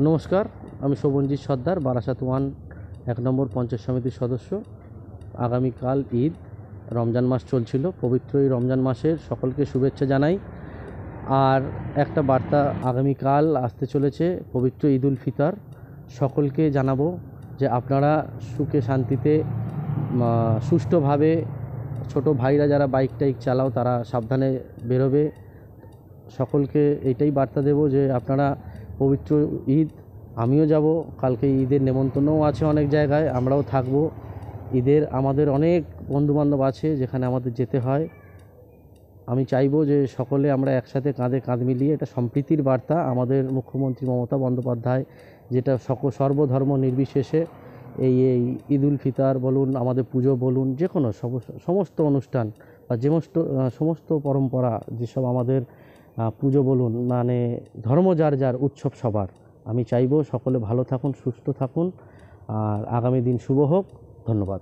নমস্কার, আমি শোভনজিৎ সর্দার, বারাসাত 1 নম্বর পঞ্চায়েত সমিতির সদস্য। আগামীকাল ঈদ, রমজান মাস চলছিল। পবিত্র এই রমজান মাসের সকলকে শুভেচ্ছা জানাই। আর একটা বার্তা, আগামীকাল আসতে চলেছে পবিত্র ঈদ উল ফিতর। সকলকে জানাবো যে আপনারা সুখে শান্তিতে সুষ্ঠুভাবে, ছোট ভাইরা যারা বাইক টাইক চালাও তারা সাবধানে বেরোবে। সকলকে এইটাই বার্তা দেব যে আপনারা পবিত্র ঈদ, আমিও যাব, কালকে ঈদের নেমন্তন্নও আছে অনেক জায়গায়, আমরাও থাকব। ঈদের আমাদের অনেক বন্ধুবান্ধব আছে যেখানে আমাদের যেতে হয়। আমি চাইবো যে সকলে আমরা একসাথে কাঁধে কাঁধ মিলিয়ে, এটা সম্প্রীতির বার্তা আমাদের মুখ্যমন্ত্রী মমতা বন্দ্যোপাধ্যায়, যেটা সর্বধর্ম নির্বিশেষে এই ঈদ উল ফিতর বলুন, আমাদের পুজো বলুন, যে কোনো সমস্ত অনুষ্ঠান বা সমস্ত পরম্পরা, যেসব আমাদের পুজো বলুন, মানে ধর্ম যার যার, উৎসব সবার। আমি চাইবো সকলে ভালো থাকুন, সুস্থ থাকুন, আর আগামী দিন শুভ হোক। ধন্যবাদ।